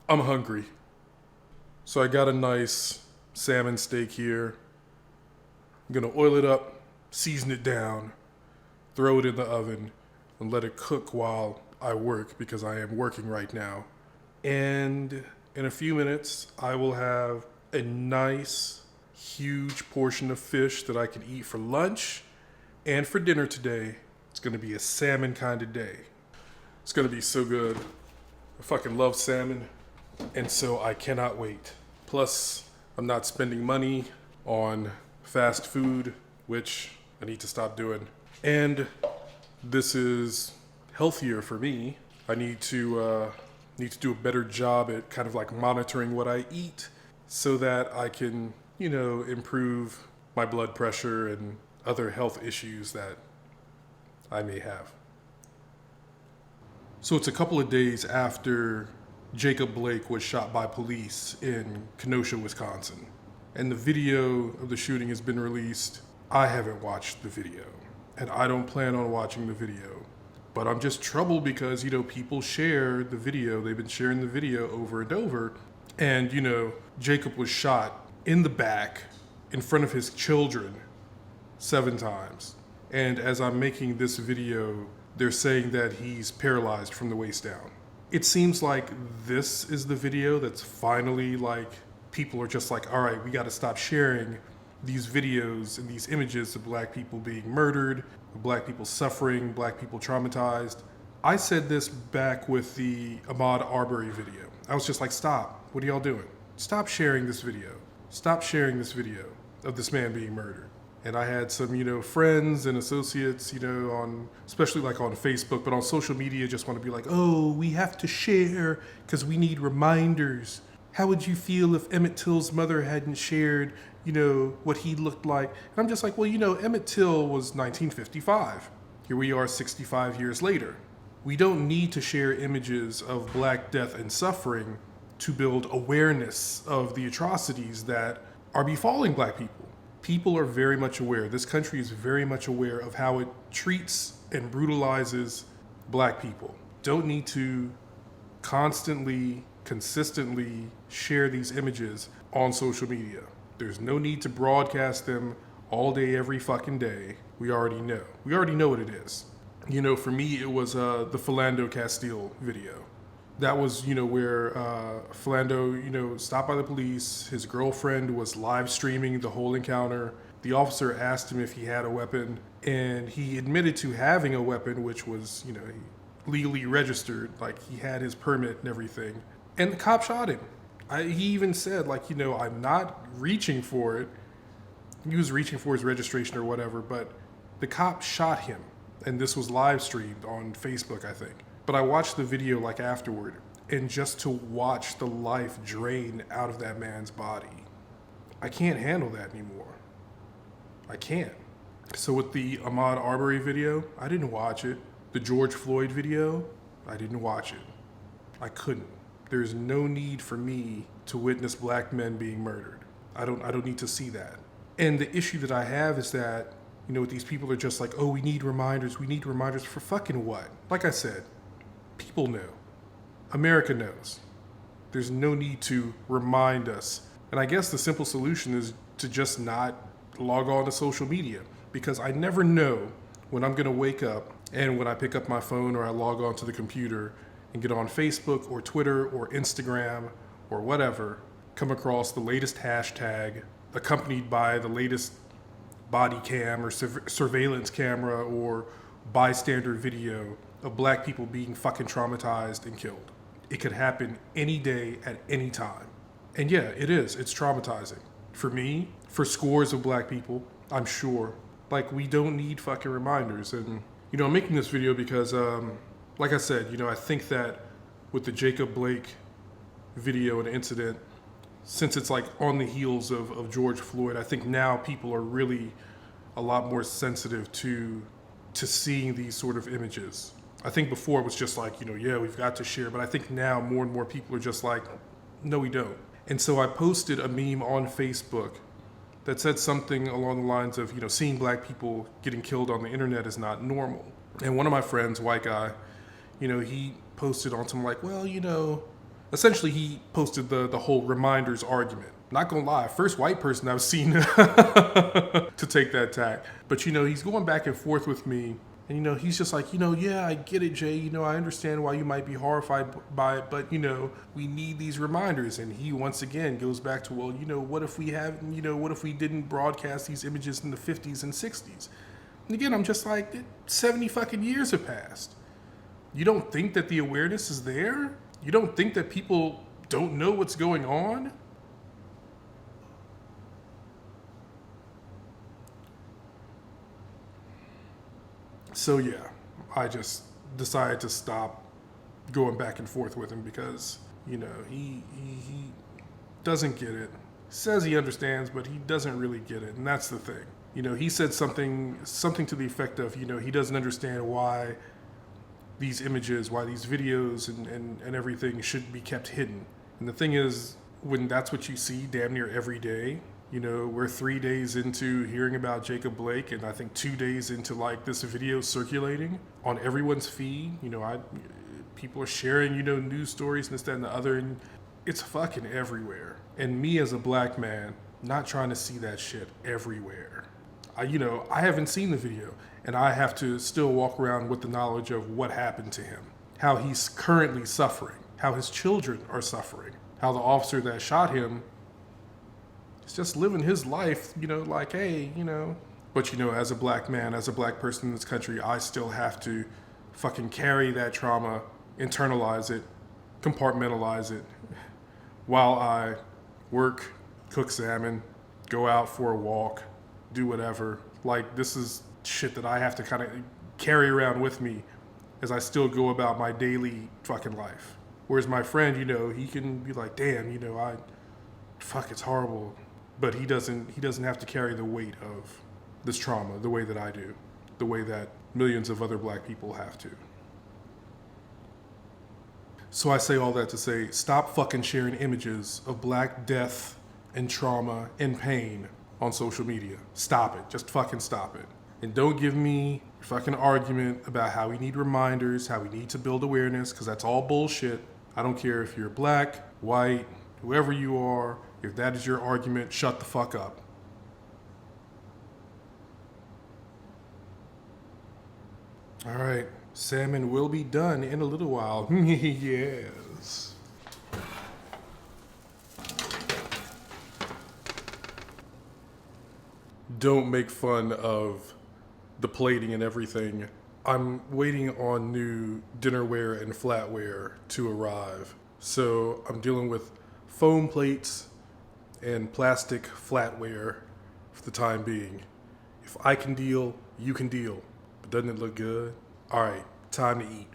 I'm hungry. So I got a nice salmon steak here. I'm gonna oil it up, season it down, throw it in the oven, and let it cook while I work because I am working right now. And in a few minutes, I will have a nice, huge portion of fish that I can eat for lunch and for dinner today. It's gonna be a salmon kind of day. It's gonna be so good. I fucking love salmon, and so I cannot wait. Plus, I'm not spending money on fast food, which I need to stop doing. And this is healthier for me. I need to do a better job at kind of like monitoring what I eat so that I can, improve my blood pressure and other health issues that I may have. So it's a couple of days after Jacob Blake was shot by police in Kenosha, Wisconsin. And the video of the shooting has been released. I haven't watched the video, and I don't plan on watching the video. But I'm just troubled because, people share the video. They've been sharing the video over and over. And, Jacob was shot in the back in front of his children 7 times. And as I'm making this video, they're saying that he's paralyzed from the waist down. It seems like this is the video that's finally people are just like, all right, we got to stop sharing these videos and these images of black people being murdered, black people suffering, black people traumatized. I said this back with the Ahmaud Arbery video. I was just like, stop. What are y'all doing? Stop sharing this video. Stop sharing this video of this man being murdered. And I had some, friends and associates, especially on Facebook, but on social media just want to be like, oh, we have to share because we need reminders. How would you feel if Emmett Till's mother hadn't shared, what he looked like? And I'm just like, well, Emmett Till was 1955. Here we are 65 years later. We don't need to share images of black death and suffering to build awareness of the atrocities that are befalling black people. People are very much aware. This country is very much aware of how it treats and brutalizes black people. Don't need to constantly, consistently share these images on social media. There's no need to broadcast them all day, every fucking day. We already know. We already know what it is. For me, it was the Philando Castile video. That was, where Philando, stopped by the police. His girlfriend was live streaming the whole encounter. The officer asked him if he had a weapon, and he admitted to having a weapon, which was, legally registered. He had his permit and everything. And the cop shot him. He even said, I'm not reaching for it. He was reaching for his registration or whatever, but the cop shot him. And this was live streamed on Facebook, I think. But I watched the video afterward, and just to watch the life drain out of that man's body, I can't handle that anymore. I can't. So with the Ahmaud Arbery video, I didn't watch it. The George Floyd video, I didn't watch it. I couldn't. There's no need for me to witness black men being murdered. I don't need to see that. And the issue that I have is that, these people are just like, oh, we need reminders. We need reminders for fucking what? Like I said, people know. America knows. There's no need to remind us. And I guess the simple solution is to just not log on to social media, because I never know when I'm going to wake up and when I pick up my phone or I log on to the computer and get on Facebook or Twitter or Instagram or whatever, come across the latest hashtag accompanied by the latest body cam or surveillance camera or bystander video of black people being fucking traumatized and killed. It could happen any day at any time. And yeah, it is. It's traumatizing. For me, for scores of black people, I'm sure. We don't need fucking reminders. And, I'm making this video because, like I said, I think that with the Jacob Blake video and incident, since it's on the heels of George Floyd, I think now people are really a lot more sensitive to seeing these sort of images. I think before it was just yeah, we've got to share. But I think now more and more people are just like, no, we don't. And so I posted a meme on Facebook that said something along the lines of, seeing black people getting killed on the internet is not normal. And one of my friends, white guy, he posted on something well, Essentially, he posted the whole reminders argument. Not gonna lie, first white person I've seen to take that tack. But he's going back and forth with me. And he's just like, yeah, I get it, Jay. I understand why you might be horrified by it, but we need these reminders. And he once again goes back to, well, what if we have, what if we didn't broadcast these images in the 50s and 60s? And again, I'm just like, 70 fucking years have passed. You don't think that the awareness is there? You don't think that people don't know what's going on? So yeah, I just decided to stop going back and forth with him because, he doesn't get it. Says he understands, but he doesn't really get it, and that's the thing. He said something to the effect of, he doesn't understand why these images, why these videos and everything should be kept hidden. And the thing is, when that's what you see damn near every day, we're 3 days into hearing about Jacob Blake, and I think 2 days into like this video circulating on everyone's feed. People are sharing, news stories and this, that, and the other, and it's fucking everywhere. And me as a black man, not trying to see that shit everywhere. I haven't seen the video, and I have to still walk around with the knowledge of what happened to him, how he's currently suffering, how his children are suffering, how the officer that shot him is just living his life, like, hey, But, as a black man, as a black person in this country, I still have to fucking carry that trauma, internalize it, compartmentalize it, while I work, cook salmon, go out for a walk, do whatever. Like, this is shit that I have to kind of carry around with me as I still go about my daily fucking life. Whereas my friend, he can be like, damn, it's horrible. But he doesn't have to carry the weight of this trauma the way that I do, the way that millions of other black people have to. So I say all that to say, stop fucking sharing images of black death and trauma and pain on social media. Stop it. Just fucking stop it. And don't give me a fucking argument about how we need reminders, how we need to build awareness, because that's all bullshit. I don't care if you're black, white, whoever you are. If that is your argument, shut the fuck up. All right. Salmon will be done in a little while. Yes. Don't make fun of the plating and everything. I'm waiting on new dinnerware and flatware to arrive. So I'm dealing with foam plates and plastic flatware for the time being. If I can deal, you can deal. But doesn't it look good? All right, time to eat.